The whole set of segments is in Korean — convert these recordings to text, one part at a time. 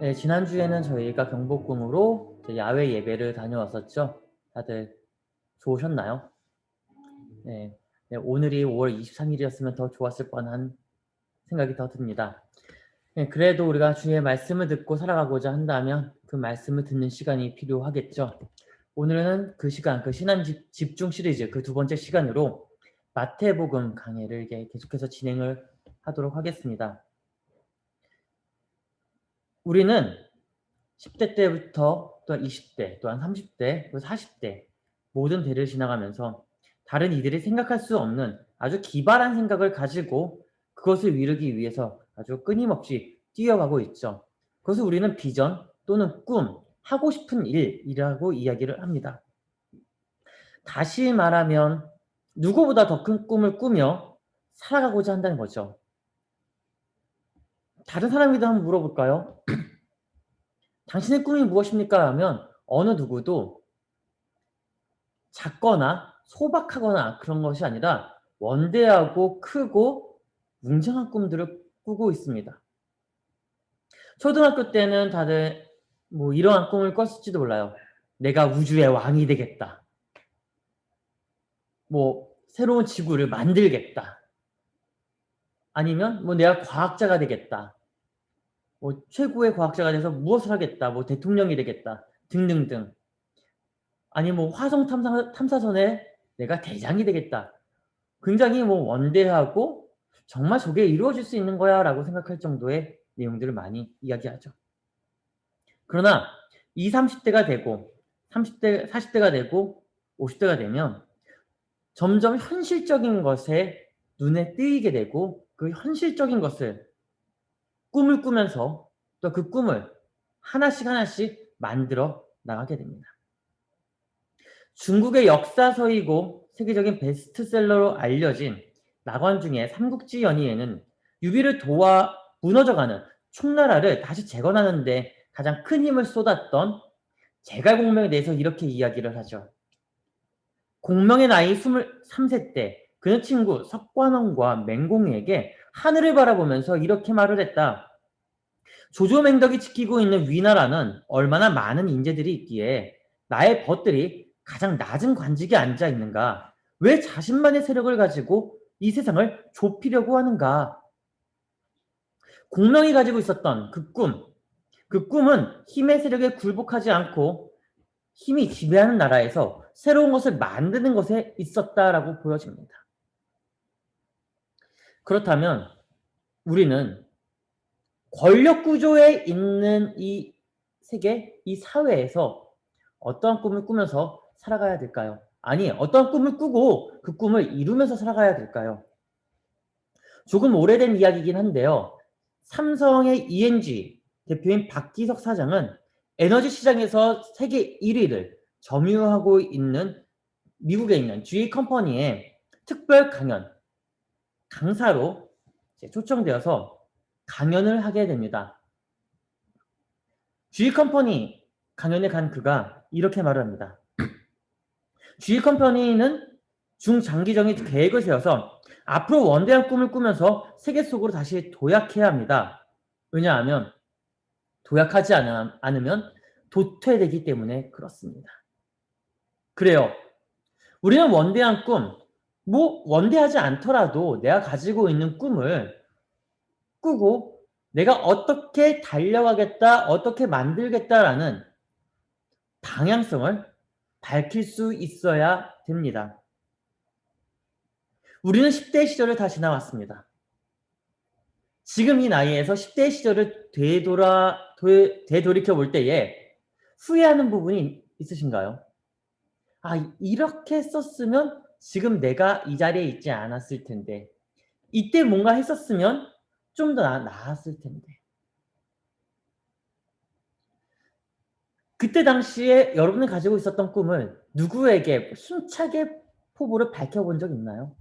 네, 지난주에는 저희가 경복궁으로 이제 야외 예배를 다녀왔었죠. 다들 좋으셨나요? 네. 네, 오늘이 5월 23일이었으면 더 좋았을 뻔한 생각이 더 듭니다. 네, 그래도 우리가 주의 말씀을 듣고 살아가고자 한다면 그 말씀을 듣는 시간이 필요하겠죠. 오늘은 그 시간, 그 신앙 집중 시리즈 그 두 번째 시간으로 마태복음 강해를 이제 계속해서 진행을 하도록 하겠습니다. 우리는 10대 때부터 또한 20대, 또한 30대, 또 40대 모든 대를 지나가면서 다른 이들이 생각할 수 없는 아주 기발한 생각을 가지고 그것을 이루기 위해서 아주 끊임없이 뛰어가고 있죠. 그것을 우리는 비전 또는 꿈, 하고 싶은 일이라고 이야기를 합니다. 다시 말하면 누구보다 더 큰 꿈을 꾸며 살아가고자 한다는 거죠. 다른 사람에게도 한번 물어볼까요? 당신의 꿈이 무엇입니까? 하면 어느 누구도 작거나 소박하거나 그런 것이 아니라 원대하고 크고 웅장한 꿈들을 꾸고 있습니다. 초등학교 때는 다들 뭐 이러한 꿈을 꿨을지도 몰라요. 내가 우주의 왕이 되겠다. 뭐 새로운 지구를 만들겠다. 아니면 뭐 내가 과학자가 되겠다. 뭐 최고의 과학자가 돼서 무엇을 하겠다. 뭐 대통령이 되겠다. 등등등. 아니 뭐 화성 탐사선에 내가 대장이 되겠다. 굉장히 뭐 원대하고 '정말 저게 이루어질 수 있는 거야.'라고 생각할 정도의 내용들을 많이 이야기하죠. 그러나 20-30 대가 되고 30대 40 대가 되고 50 대가 되면 점점 현실적인 것에 눈에 띄게 되고 그 현실적인 것을 꿈을 꾸면서 또 그 꿈을 하나씩 하나씩 만들어 나가게 됩니다. 중국의 역사서이고 세계적인 베스트셀러로 알려진 나관중의 삼국지 연의에는 유비를 도와 무너져가는 총나라를 다시 재건하는 데 가장 큰 힘을 쏟았던 제갈공명에 대해서 이렇게 이야기를 하죠. 공명의 나이 23세 때 그의 친구 석관원과 맹공에게 하늘을 바라보면서 이렇게 말을 했다. 조조맹덕이 지키고 있는 위나라는 얼마나 많은 인재들이 있기에 나의 벗들이 가장 낮은 관직에 앉아 있는가? 왜 자신만의 세력을 가지고 이 세상을 좁히려고 하는가? 공명이 가지고 있었던 그 꿈은 힘의 세력에 굴복하지 않고 힘이 지배하는 나라에서 새로운 것을 만드는 것에 있었다라고 보여집니다. 그렇다면 우리는 권력 구조에 있는 이 세계, 이 사회에서 어떠한 꿈을 꾸면서 살아가야 될까요? 아니, 어떠한 꿈을 꾸고 그 꿈을 이루면서 살아가야 될까요? 조금 오래된 이야기이긴 한데요. 삼성의 ENG 대표인 박기석 사장은 에너지 시장에서 세계 1위를 점유하고 있는 미국에 있는 GE 컴퍼니의 특별 강사로 초청되어서 강연을 하게 됩니다. GE 컴퍼니 강연에 간 그가 이렇게 말을 합니다. GE 컴퍼니는 중장기적인 계획을 세워서 앞으로 원대한 꿈을 꾸면서 세계 속으로 다시 도약해야 합니다. 왜냐하면 도약하지 않으면 도태되기 때문에 그렇습니다. 그래요. 우리는 원대한 꿈, 뭐 원대하지 않더라도 내가 가지고 있는 꿈을 꾸고 내가 어떻게 달려가겠다, 어떻게 만들겠다라는 방향성을 밝힐 수 있어야 됩니다. 우리는 10대 시절을 다 지나왔습니다. 지금 이 나이에서 10대 시절을 되돌이켜 볼 때에 후회하는 부분이 있으신가요? 아, 이렇게 했었으면 지금 내가 이 자리에 있지 않았을 텐데. 이때 뭔가 했었으면 좀 더 나았을 텐데. 그때 당시에 여러분이 가지고 있었던 꿈을 누구에게 힘차게 포부를 밝혀본 적 있나요?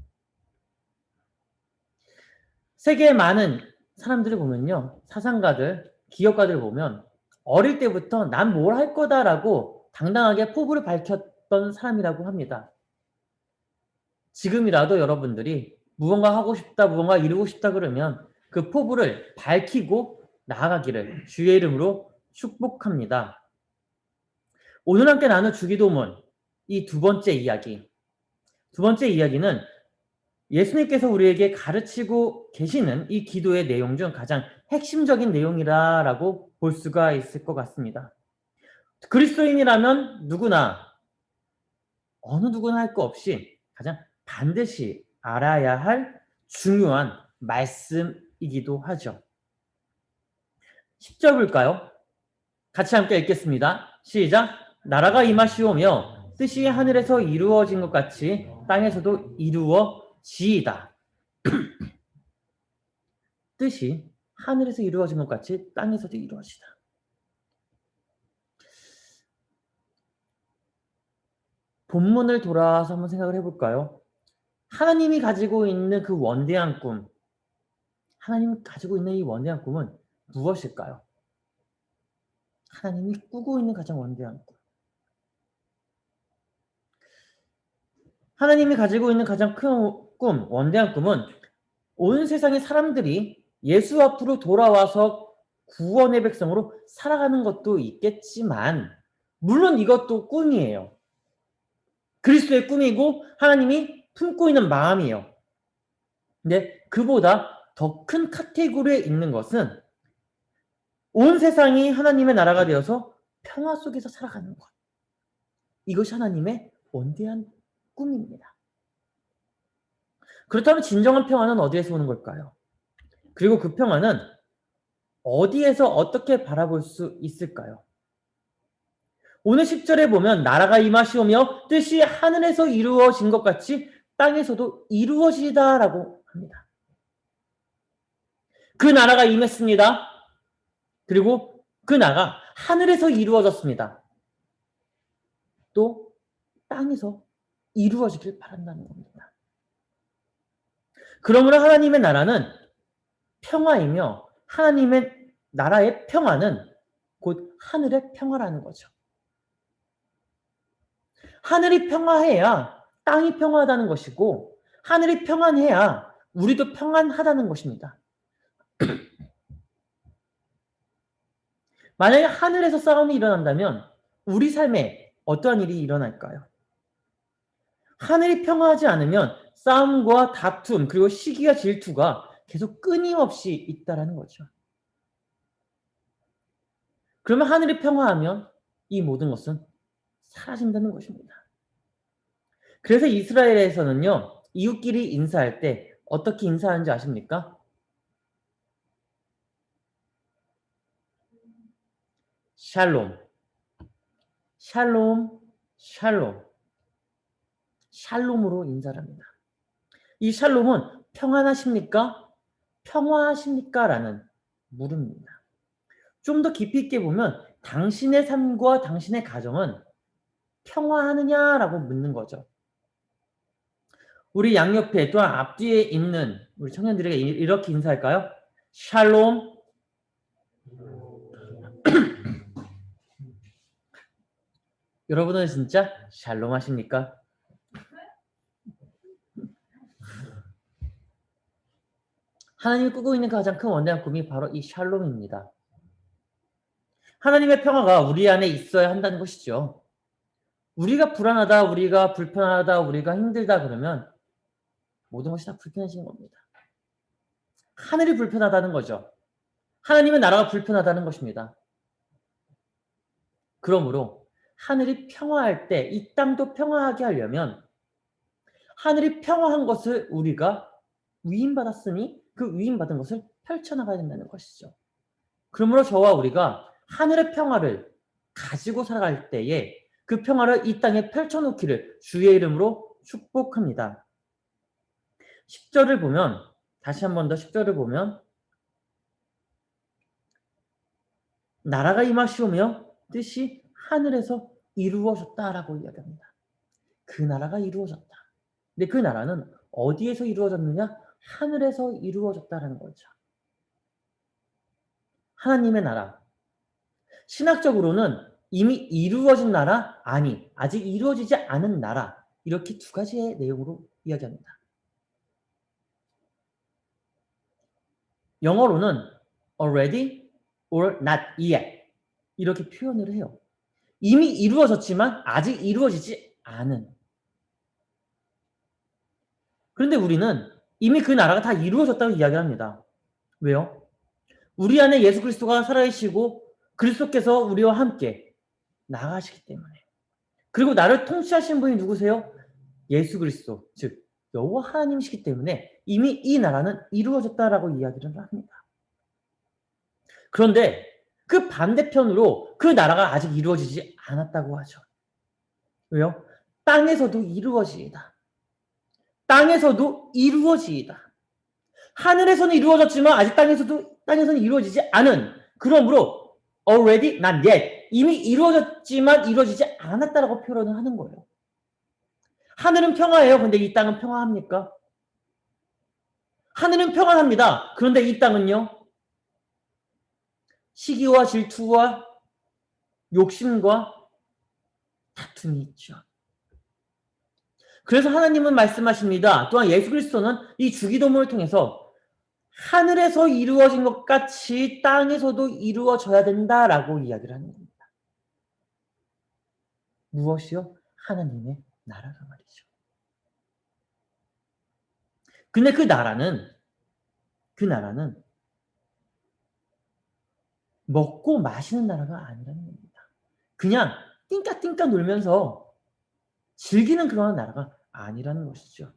세계의 많은 사람들을 보면요. 사상가들, 기업가들을 보면 어릴 때부터 '난 뭘 할 거다.'라고 당당하게 포부를 밝혔던 사람이라고 합니다. 지금이라도 여러분들이 무언가 하고 싶다, 무언가 이루고 싶다 그러면 그 포부를 밝히고 나아가기를 주의 이름으로 축복합니다. 오늘 함께 나눌 주기도문, 이 두 번째 이야기. 두 번째 이야기는 예수님께서 우리에게 가르치고 계시는 이 기도의 내용 중 가장 핵심적인 내용이라고 볼 수가 있을 것 같습니다. 그리스도인이라면 누구나, 어느 누구나 할 거 없이 가장 반드시 알아야 할 중요한 말씀이기도 하죠. 10절 볼까요? 같이 함께 읽겠습니다. 시작! 나라가 임하시오며 뜻이 하늘에서 이루어진 것 같이 땅에서도 이루어지이다. 뜻이 하늘에서 이루어진 것 같이 땅에서도 이루어지다. 본문을 돌아와서 한번 생각을 해볼까요? 하나님이 가지고 있는 그 원대한 꿈, 하나님이 가지고 있는 이 원대한 꿈은 무엇일까요? 하나님이 꾸고 있는 가장 원대한 꿈. 하나님이 가지고 있는 가장 큰 꿈, 원대한 꿈은 온 세상의 사람들이 예수 앞으로 돌아와서 구원의 백성으로 살아가는 것도 있겠지만, 물론 이것도 꿈이에요. 그리스도의 꿈이고 하나님이 품고 있는 마음이에요. 근데 그보다 더 큰 카테고리에 있는 것은 온 세상이 하나님의 나라가 되어서 평화 속에서 살아가는 것. 이것이 하나님의 원대한 꿈입니다. 그렇다면 진정한 평화는 어디에서 오는 걸까요? 그리고 그 평화는 어디에서 어떻게 바라볼 수 있을까요? 오늘 10절에 보면 나라가 임하시오며 뜻이 하늘에서 이루어진 것 같이 땅에서도 이루어지다라고 합니다. 그 나라가 임했습니다. 그리고 그 나라가 하늘에서 이루어졌습니다. 또 땅에서 이루어지길 바란다는 겁니다. 그러므로 하나님의 나라는 평화이며 하나님의 나라의 평화는 곧 하늘의 평화라는 거죠. 하늘이 평화해야 땅이 평화하다는 것이고 하늘이 평안해야 우리도 평안하다는 것입니다. 만약에 하늘에서 싸움이 일어난다면 우리 삶에 어떠한 일이 일어날까요? 하늘이 평화하지 않으면 싸움과 다툼 그리고 시기와 질투가 계속 끊임없이 있다라는 거죠. 그러면 하늘이 평화하면 이 모든 것은 사라진다는 것입니다. 그래서 이스라엘에서는요, 이웃끼리 인사할 때 어떻게 인사하는지 아십니까? 샬롬, 샬롬, 샬롬, 샬롬으로 인사를 합니다. 이 샬롬은 평안하십니까? 평화하십니까? 라는 물음입니다. 좀 더 깊이 있게 보면 당신의 삶과 당신의 가정은 평화하느냐라고 묻는 거죠. 우리 양옆에 또한 앞뒤에 있는 우리 청년들에게 이렇게 인사할까요? 샬롬. 여러분은 진짜 샬롬 하십니까? 하나님이 꾸고 있는 가장 큰 원대한 꿈이 바로 이 샬롬입니다. 하나님의 평화가 우리 안에 있어야 한다는 것이죠. 우리가 불안하다, 우리가 불편하다, 우리가 힘들다 그러면 모든 것이 다 불편해지는 겁니다. 하늘이 불편하다는 거죠. 하나님의 나라가 불편하다는 것입니다. 그러므로 하늘이 평화할 때 이 땅도 평화하게 하려면 하늘이 평화한 것을 우리가 위임받았으니 그 위임받은 것을 펼쳐나가야 된다는 것이죠. 그러므로 저와 우리가 하늘의 평화를 가지고 살아갈 때에 그 평화를 이 땅에 펼쳐놓기를 주의 이름으로 축복합니다. 10절을 보면 다시 한 번 더 10절을 보면 나라가 임하시오며 뜻이 하늘에서 이루어졌다라고 이야기합니다. 그 나라가 이루어졌다. 근데 그 나라는 어디에서 이루어졌느냐? 하늘에서 이루어졌다라는 거죠. 하나님의 나라. 신학적으로는 이미 이루어진 나라, 아니, 아직 이루어지지 않은 나라. 이렇게 두 가지의 내용으로 이야기합니다. 영어로는 already or not yet 이렇게 표현을 해요. 이미 이루어졌지만 아직 이루어지지 않은. 그런데 우리는 이미 그 나라가 다 이루어졌다고 이야기를 합니다. 왜요? 우리 안에 예수 그리스도가 살아계시고 그리스도께서 우리와 함께 나가시기 때문에. 그리고 나를 통치하신 분이 누구세요? 예수 그리스도, 즉 여호와 하나님이시기 때문에 이미 이 나라는 이루어졌다라고 이야기를 합니다. 그런데 그 반대편으로 그 나라가 아직 이루어지지 않았다고 하죠. 왜요? 땅에서도 이루어지이다. 땅에서도 이루어지이다. 하늘에서는 이루어졌지만 아직 땅에서는 이루어지지 않은. 그러므로 already not yet 이미 이루어졌지만 이루어지지 않았다라고 표현을 하는 거예요. 하늘은 평화예요. 근데 이 땅은 평화합니까? 하늘은 평안합니다. 그런데 이 땅은요? 시기와 질투와 욕심과 다툼이 있죠. 그래서 하나님은 말씀하십니다. 또한 예수 그리스도는 이 주기도문을 통해서 하늘에서 이루어진 것 같이 땅에서도 이루어져야 된다라고 이야기를 하는 겁니다. 무엇이요? 하나님의 나라가 말이죠. 근데 그 나라는 먹고 마시는 나라가 아니라는 겁니다. 그냥 띵까띵까 놀면서 즐기는 그런 나라가 아니라는 것이죠.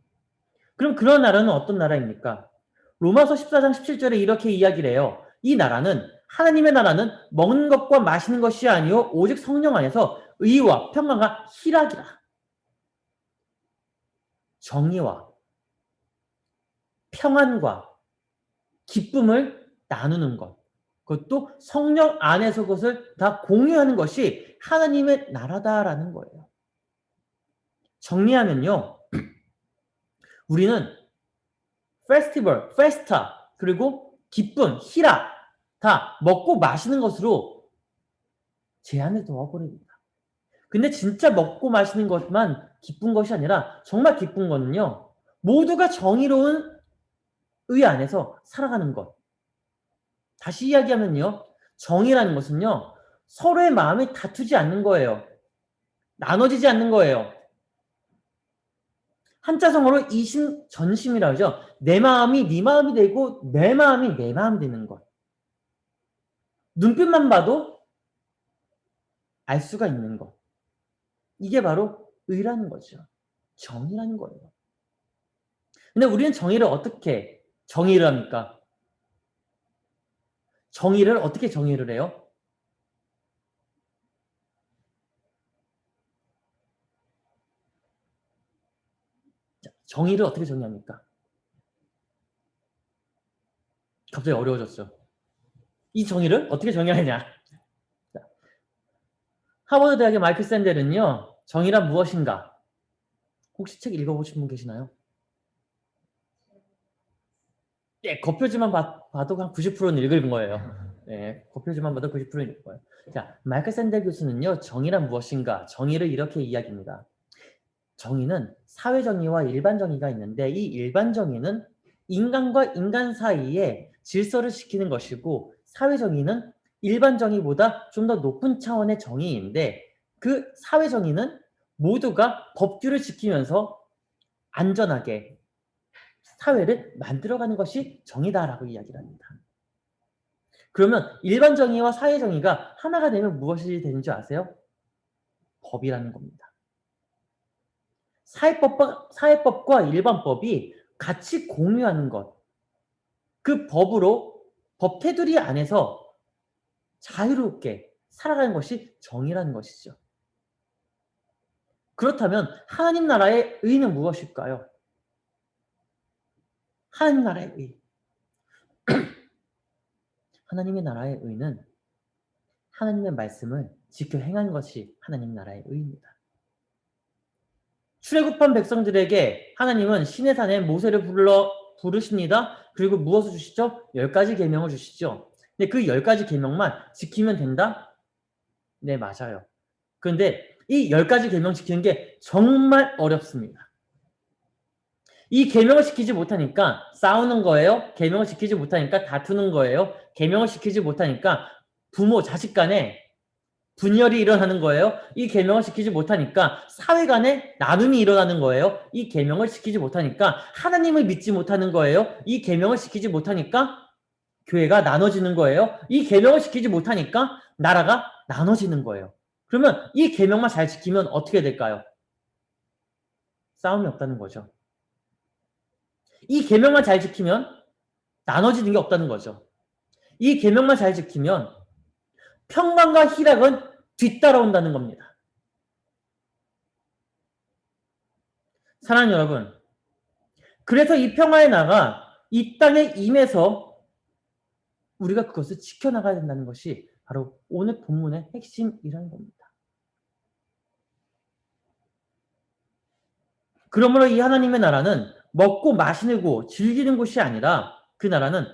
그럼 그런 나라는 어떤 나라입니까? 로마서 14장 17절에 이렇게 이야기를 해요. 이 나라는 하나님의 나라는 먹는 것과 마시는 것이 아니요 오직 성령 안에서 의와 평화가 희락이라. 정의와 평안과 기쁨을 나누는 것. 그것도 성령 안에서 그것을 다 공유하는 것이 하나님의 나라다라는 거예요. 정리하면요. 우리는 페스티벌, 페스타, 그리고 기쁨, 희락 다 먹고 마시는 것으로 제한을 둬버립니다. 근데 진짜 먹고 마시는 것만 기쁜 것이 아니라 정말 기쁜 거는요. 모두가 정의로운 의 안에서 살아가는 것. 다시 이야기하면요. 정의라는 것은요. 서로의 마음이 다투지 않는 거예요. 나눠지지 않는 거예요. 한자성어로 이심전심이라고 하죠. 내 마음이 네 마음이 되고 내 마음이 내 마음 되는 것. 눈빛만 봐도 알 수가 있는 것. 이게 바로 의라는 거죠. 정의라는 거예요. 근데 우리는 정의를 어떻게 정의를 합니까? 정의를 어떻게 정의를 해요? 정의를 어떻게 정의합니까? 갑자기 어려워졌죠. 이 정의를 어떻게 정의하느냐? 하버드 대학의 마이클 샌델은요. 정의란 무엇인가? 혹시 책 읽어보신 분 계시나요? 예, 겉표지만 봐도 한 90%는 읽은 거예요. 예, 겉표지만 봐도 90%는 읽은 거예요. 자, 마이클 샌델 교수는요. 정의란 무엇인가? 정의를 이렇게 이야기합니다. 정의는 사회 정의와 일반 정의가 있는데 이 일반 정의는 인간과 인간 사이에 질서를 지키는 것이고 사회 정의는 일반 정의보다 좀 더 높은 차원의 정의인데 그 사회 정의는 모두가 법규를 지키면서 안전하게 사회를 만들어가는 것이 정의다라고 이야기를 합니다. 그러면 일반 정의와 사회 정의가 하나가 되면 무엇이 되는 줄 아세요? 법이라는 겁니다. 사회법과 일반법이 같이 공유하는 것. 그 법으로 법 테두리 안에서 자유롭게 살아가는 것이 정의라는 것이죠. 그렇다면 하나님 나라의 의는 무엇일까요? 하나님 나라의 의. 하나님의 나라의 의는 하나님의 말씀을 지켜 행하는 것이 하나님 나라의 의입니다. 출애굽한 백성들에게 하나님은 시내산에 모세를 부르십니다. 그리고 무엇을 주시죠? 10가지 계명을 주시죠. 근데 그 10가지 계명만 지키면 된다? 네, 맞아요. 그런데 이 10가지 계명 지키는 게 정말 어렵습니다. 이 계명을 지키지 못하니까 싸우는 거예요. 계명을 지키지 못하니까 다투는 거예요. 계명을 지키지 못하니까 부모, 자식 간에 분열이 일어나는 거예요. 이 계명을 지키지 못하니까 사회 간에 나눔이 일어나는 거예요. 이 계명을 지키지 못하니까 하나님을 믿지 못하는 거예요. 이 계명을 지키지 못하니까 교회가 나눠지는 거예요. 이 계명을 지키지 못하니까 나라가 나눠지는 거예요. 그러면 이 계명만 잘 지키면 어떻게 될까요? 싸움이 없다는 거죠. 이 계명만 잘 지키면 나눠지는 게 없다는 거죠. 이 계명만 잘 지키면 평강과 희락은 뒤따라온다는 겁니다. 사랑하는 여러분, 그래서 이 평화의 나가 이 땅에 임해서 우리가 그것을 지켜나가야 된다는 것이 바로 오늘 본문의 핵심이라는 겁니다. 그러므로 이 하나님의 나라는 먹고 마시고 즐기는 곳이 아니라 그 나라는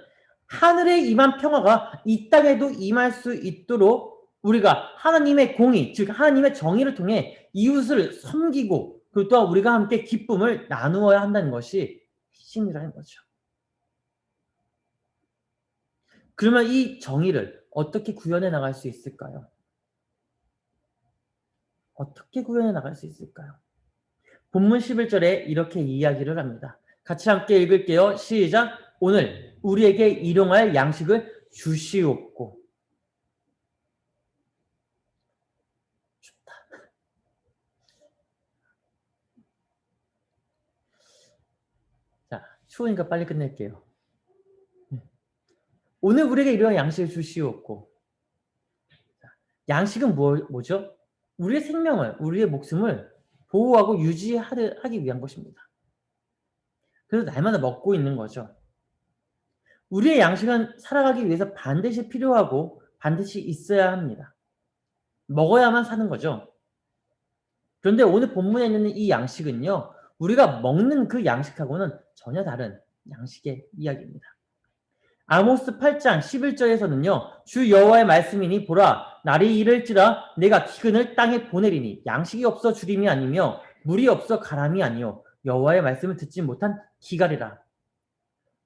하늘에 임한 평화가 이 땅에도 임할 수 있도록 우리가 하나님의 공의, 즉 하나님의 정의를 통해 이웃을 섬기고 그리고 또한 우리가 함께 기쁨을 나누어야 한다는 것이 핵심이라는 거죠. 그러면 이 정의를 어떻게 구현해 나갈 수 있을까요? 어떻게 구현해 나갈 수 있을까요? 본문 11절에 이렇게 이야기를 합니다. 같이 함께 읽을게요. 시작. 오늘 우리에게 일용할 양식을 주시옵고. 춥다. 자, 추우니까 빨리 끝낼게요. 오늘 우리에게 일용할 양식을 주시옵고. 양식은 뭐죠? 우리의 생명을, 우리의 목숨을 보호하고 유지하기 위한 것입니다. 그래서 날마다 먹고 있는 거죠. 우리의 양식은 살아가기 위해서 반드시 필요하고 반드시 있어야 합니다. 먹어야만 사는 거죠. 그런데 오늘 본문에 있는 이 양식은요, 우리가 먹는 그 양식하고는 전혀 다른 양식의 이야기입니다. 아모스 8장 11절에서는요, 주 여호와의 말씀이니 보라, 날이 이를지라 내가 기근을 땅에 보내리니 양식이 없어 주림이 아니며 물이 없어 가람이 아니요 여호와의 말씀을 듣지 못한 기갈이라.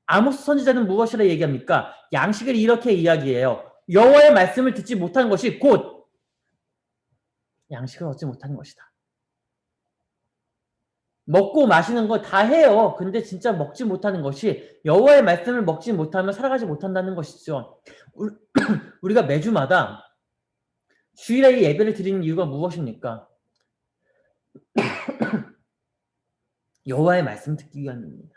아모스 선지자는 무엇이라 얘기합니까? 양식을 이렇게 이야기해요. 여호와의 말씀을 듣지 못한 것이 곧 양식을 얻지 못하는 것이다. 먹고 마시는 거 다 해요. 근데 진짜 먹지 못하는 것이 여호와의 말씀을 먹지 못하면 살아가지 못한다는 것이죠. 우리가 매주마다 주일에 예배를 드리는 이유가 무엇입니까? 여호와의 말씀을 듣기 위함입니다.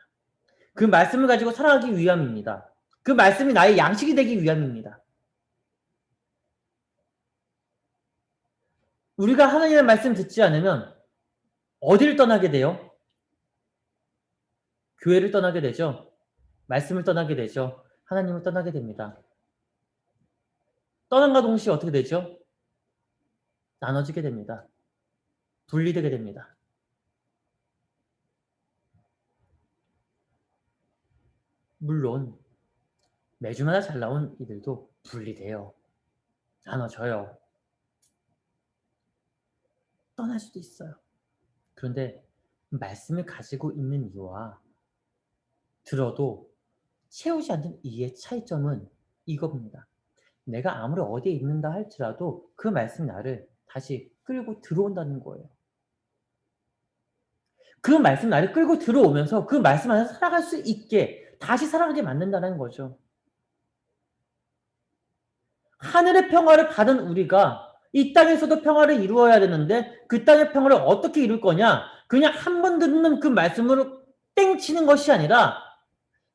그 말씀을 가지고 살아가기 위함입니다. 그 말씀이 나의 양식이 되기 위함입니다. 우리가 하나님의 말씀 듣지 않으면 어디를 떠나게 돼요? 교회를 떠나게 되죠. 말씀을 떠나게 되죠. 하나님을 떠나게 됩니다. 떠남과 동시에 어떻게 되죠? 나눠지게 됩니다. 분리되게 됩니다. 물론 매주마다 잘 나온 이들도 분리돼요. 나눠져요. 떠날 수도 있어요. 그런데 말씀을 가지고 있는 이와 들어도 채우지 않는 이의 차이점은 이겁니다. 내가 아무리 어디에 있는다 할지라도 그 말씀이 나를 다시 끌고 들어온다는 거예요. 그 말씀 나를 끌고 들어오면서 그 말씀 안에서 살아갈 수 있게 다시 살아가게 만든다는 거죠. 하늘의 평화를 받은 우리가 이 땅에서도 평화를 이루어야 되는데 그 땅의 평화를 어떻게 이룰 거냐? 그냥 한 번 듣는 그 말씀으로 땡치는 것이 아니라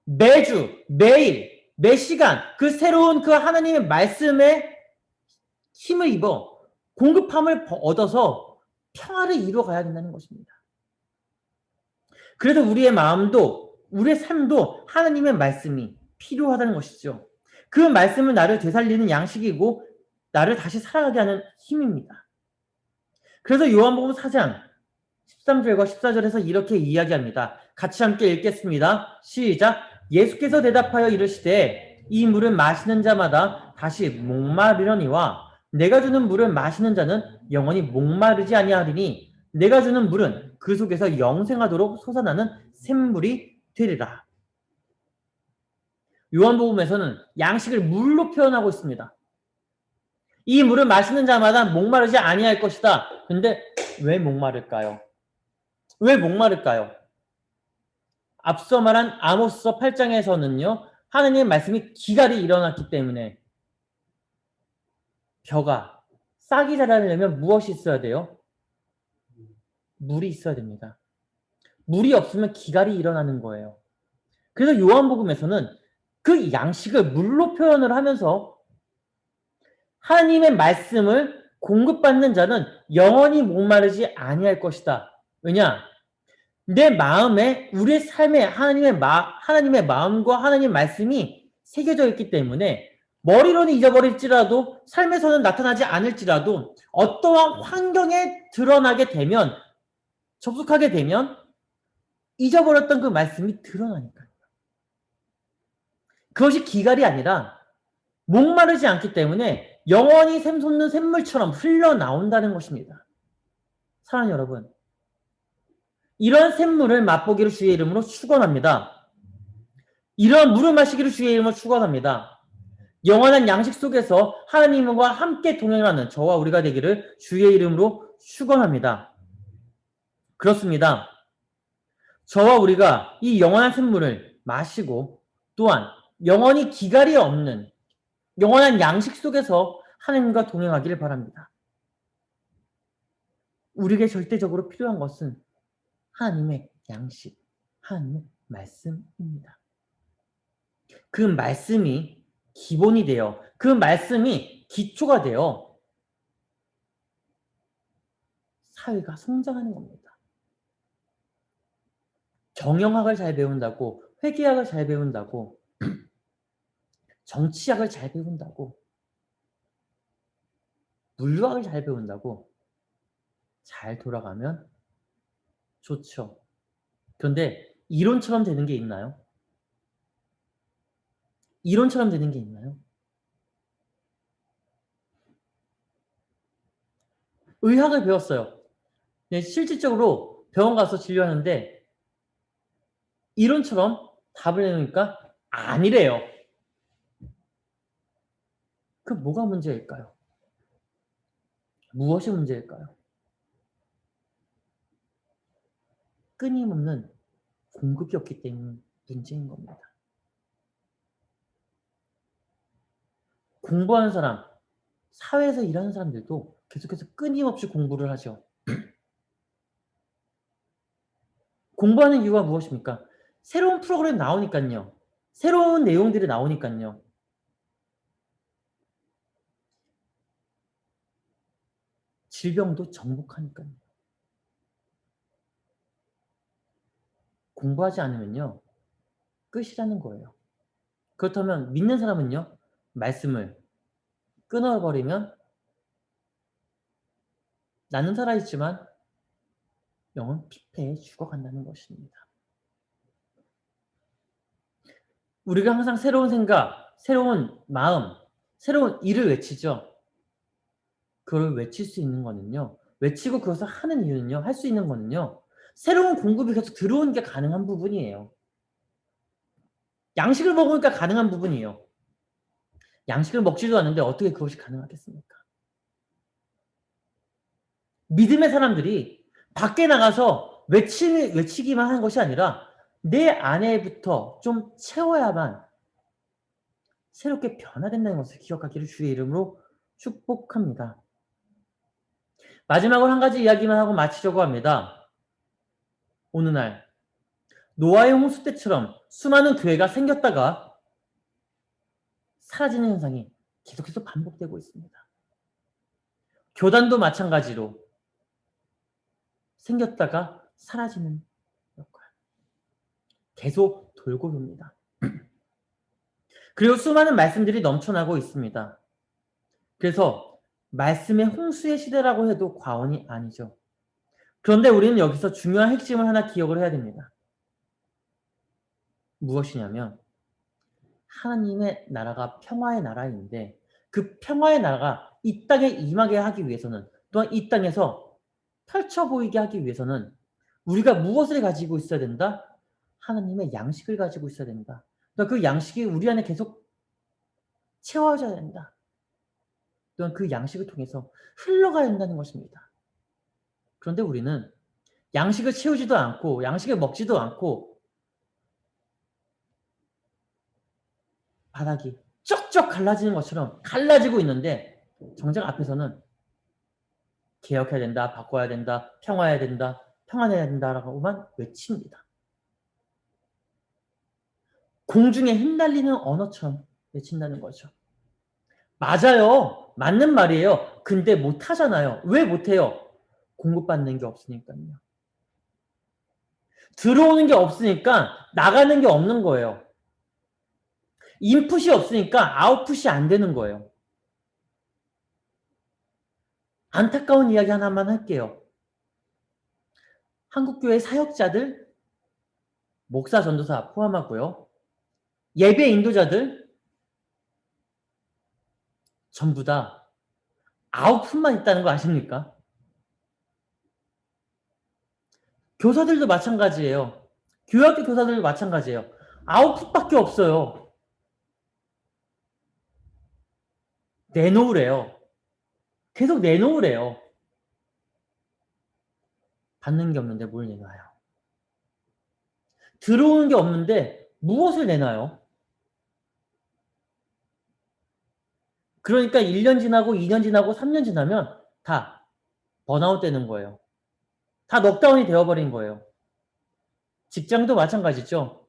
매주, 매일, 매 시간 그 새로운 그 하나님의 말씀에 힘을 입어 공급함을 얻어서 평화를 이루어가야 된다는 것입니다. 그래서 우리의 마음도 우리의 삶도 하나님의 말씀이 필요하다는 것이죠. 그 말씀은 나를 되살리는 양식이고 나를 다시 살아가게 하는 힘입니다. 그래서 요한복음 4장 13절과 14절에서 이렇게 이야기합니다. 같이 함께 읽겠습니다. 시작. 예수께서 대답하여 이르시되 이 물을 마시는 자마다 다시 목마르려니와 내가 주는 물을 마시는 자는 영원히 목마르지 아니하리니 내가 주는 물은 그 속에서 영생하도록 솟아나는 샘물이 되리라. 요한복음에서는 양식을 물로 표현하고 있습니다. 이 물을 마시는 자마다 목마르지 아니할 것이다. 근데 왜 목마를까요? 왜 목마를까요? 앞서 말한 아모스서 8장에서는요. 하느님의 말씀이 기갈이 일어났기 때문에 벼가 싹이 자라려면 무엇이 있어야 돼요? 물이 있어야 됩니다. 물이 없으면 기갈이 일어나는 거예요. 그래서 요한복음에서는 그 양식을 물로 표현을 하면서 하나님의 말씀을 공급받는 자는 영원히 목마르지 아니할 것이다. 왜냐? 내 마음에 우리의 삶에 하나님의 마음과 하나님의 말씀이 새겨져 있기 때문에 머리로는 잊어버릴지라도 삶에서는 나타나지 않을지라도 어떠한 환경에 드러나게 되면 접속하게 되면 잊어버렸던 그 말씀이 드러나니까요. 그것이 기갈이 아니라 목마르지 않기 때문에 영원히 샘솟는 샘물처럼 흘러나온다는 것입니다. 사랑하는 여러분, 이런 샘물을 맛보기를 주의 이름으로 축원합니다. 이런 물을 마시기를 주의 이름으로 축원합니다. 영원한 양식 속에서 하나님과 함께 동행하는 저와 우리가 되기를 주의 이름으로 축원합니다. 그렇습니다. 저와 우리가 이 영원한 샘물을 마시고 또한 영원히 기갈이 없는 영원한 양식 속에서 하나님과 동행하기를 바랍니다. 우리에게 절대적으로 필요한 것은 하나님의 양식, 하나님의 말씀입니다. 그 말씀이 기본이 되어 그 말씀이 기초가 되어 사회가 성장하는 겁니다. 경영학을 잘 배운다고, 회계학을 잘 배운다고, 정치학을 잘 배운다고, 물리학을 잘 배운다고 잘 돌아가면 좋죠. 그런데 이론처럼 되는 게 있나요? 이론처럼 되는 게 있나요? 의학을 배웠어요. 실질적으로 병원 가서 진료하는데 이론처럼 답을 내놓으니까 아니래요. 그 뭐가 문제일까요? 무엇이 문제일까요? 끊임없는 공급이 없기 때문에 문제인 겁니다. 공부하는 사람, 사회에서 일하는 사람들도 계속해서 끊임없이 공부를 하죠. 공부하는 이유가 무엇입니까? 새로운 프로그램 나오니까요. 새로운 내용들이 나오니까요. 질병도 정복하니까요. 공부하지 않으면요. 끝이라는 거예요. 그렇다면 믿는 사람은요. 말씀을 끊어버리면 나는 살아있지만 영은 피폐해 죽어간다는 것입니다. 우리가 항상 새로운 생각, 새로운 마음, 새로운 일을 외치죠. 그걸 외칠 수 있는 거는요. 외치고 그것을 하는 이유는요. 할 수 있는 거는요. 새로운 공급이 계속 들어오는 게 가능한 부분이에요. 양식을 먹으니까 가능한 부분이에요. 양식을 먹지도 않는데 어떻게 그것이 가능하겠습니까? 믿음의 사람들이 밖에 나가서 외치기만 하는 것이 아니라 내 안에부터 좀 채워야만 새롭게 변화된다는 것을 기억하기를 주의 이름으로 축복합니다. 마지막으로 한 가지 이야기만 하고 마치려고 합니다. 어느 날 노아의 홍수 때처럼 수많은 교회가 생겼다가 사라지는 현상이 계속해서 반복되고 있습니다. 교단도 마찬가지로 생겼다가 사라지는 역할. 계속 돌고 돕니다. 그리고 수많은 말씀들이 넘쳐나고 있습니다. 그래서 말씀의 홍수의 시대라고 해도 과언이 아니죠. 그런데 우리는 여기서 중요한 핵심을 하나 기억을 해야 됩니다. 무엇이냐면 하나님의 나라가 평화의 나라인데 그 평화의 나라가 이 땅에 임하게 하기 위해서는 또한 이 땅에서 펼쳐 보이게 하기 위해서는 우리가 무엇을 가지고 있어야 된다? 하나님의 양식을 가지고 있어야 된다. 그러니까 그 양식이 우리 안에 계속 채워져야 된다. 또한 그 양식을 통해서 흘러가야 된다는 것입니다. 그런데 우리는 양식을 채우지도 않고 양식을 먹지도 않고 바닥이 쩍쩍 갈라지는 것처럼 갈라지고 있는데 정작 앞에서는 개혁해야 된다, 바꿔야 된다, 평화해야 된다, 평안해야 된다라고만 외칩니다. 공중에 흩날리는 언어처럼 외친다는 거죠. 맞아요. 맞는 말이에요. 근데 못하잖아요. 왜 못해요? 공급받는 게 없으니까요. 들어오는 게 없으니까 나가는 게 없는 거예요. 인풋이 없으니까 아웃풋이 안 되는 거예요. 안타까운 이야기 하나만 할게요. 한국교회 사역자들, 목사, 전도사 포함하고요. 예배 인도자들 전부 다 아웃풋만 있다는 거 아십니까? 교사들도 마찬가지예요. 교회학교 교사들도 마찬가지예요. 아웃풋밖에 없어요. 내놓으래요. 계속 내놓으래요. 받는 게 없는데 뭘 내놔요? 들어오는 게 없는데 무엇을 내놔요? 그러니까 1년 지나고 2년 지나고 3년 지나면 다 번아웃 되는 거예요. 다 넉다운이 되어버린 거예요. 직장도 마찬가지죠.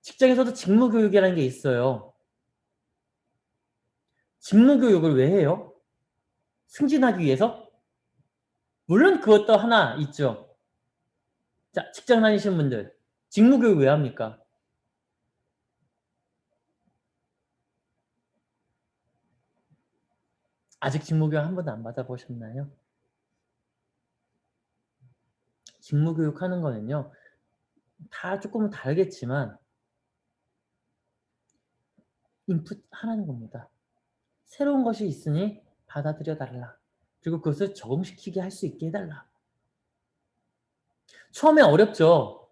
직장에서도 직무교육이라는 게 있어요. 직무교육을 왜 해요? 승진하기 위해서? 물론 그것도 하나 있죠. 자, 직장 다니시는 분들 직무교육 왜 합니까? 아직 직무교육 한 번도 안 받아보셨나요? 직무교육 하는 거는요. 다 조금은 다르겠지만 인풋 하라는 겁니다. 새로운 것이 있으니 받아들여 달라. 그리고 그것을 적응시키게 할 수 있게 해달라. 처음에 어렵죠.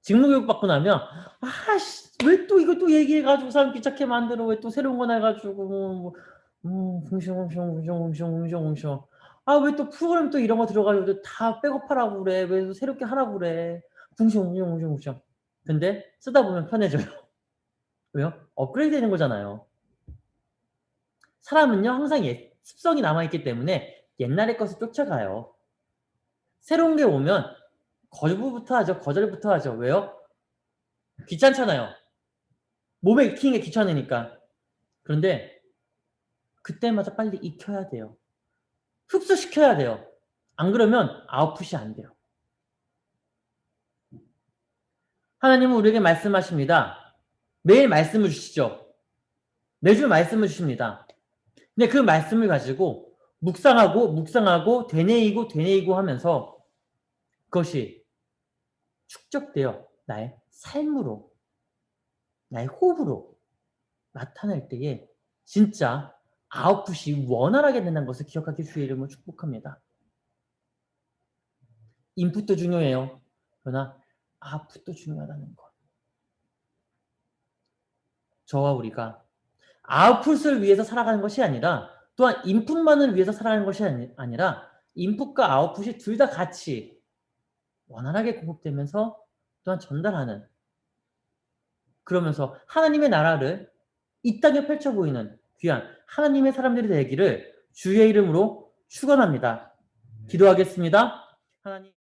직무교육 받고 나면 아씨 왜 또 이거 또 얘기해가지고 사람 귀찮게 만들어 왜 또 새로운 거 내가지고 웅숑 아 왜 또 프로그램 또 이런 거 들어가지고 다 백업하라고 그래 왜 새롭게 하라고 그래 웅숑 근데 쓰다 보면 편해져요. 왜요? 업그레이드 되는 거잖아요. 사람은요 항상 습성이 남아있기 때문에 옛날의 것을 쫓아가요. 새로운 게 오면 거부부터 하죠. 거절부터 하죠. 왜요? 귀찮잖아요. 몸에 익히는 게 귀찮으니까. 그런데 그때마다 빨리 익혀야 돼요. 흡수시켜야 돼요. 안 그러면 아웃풋이 안 돼요. 하나님은 우리에게 말씀하십니다. 매일 말씀을 주시죠. 매주 말씀을 주십니다. 근데 그 말씀을 가지고 묵상하고 되뇌이고 하면서 그것이 축적되어 나의 삶으로 나의 호흡으로 나타날 때에 진짜 아웃풋이 원활하게 된다는 것을 기억하기 주의 이름으로 축복합니다. 인풋도 중요해요. 그러나 아웃풋도 중요하다는 것. 저와 우리가 아웃풋을 위해서 살아가는 것이 아니라 또한 인풋만을 위해서 살아가는 것이 아니라 인풋과 아웃풋이 둘 다 같이 원활하게 공급되면서 또한 전달하는 그러면서 하나님의 나라를 이 땅에 펼쳐 보이는 귀한 하나님의 사람들이 되기를 주의 이름으로 축원합니다. 기도하겠습니다. 하나님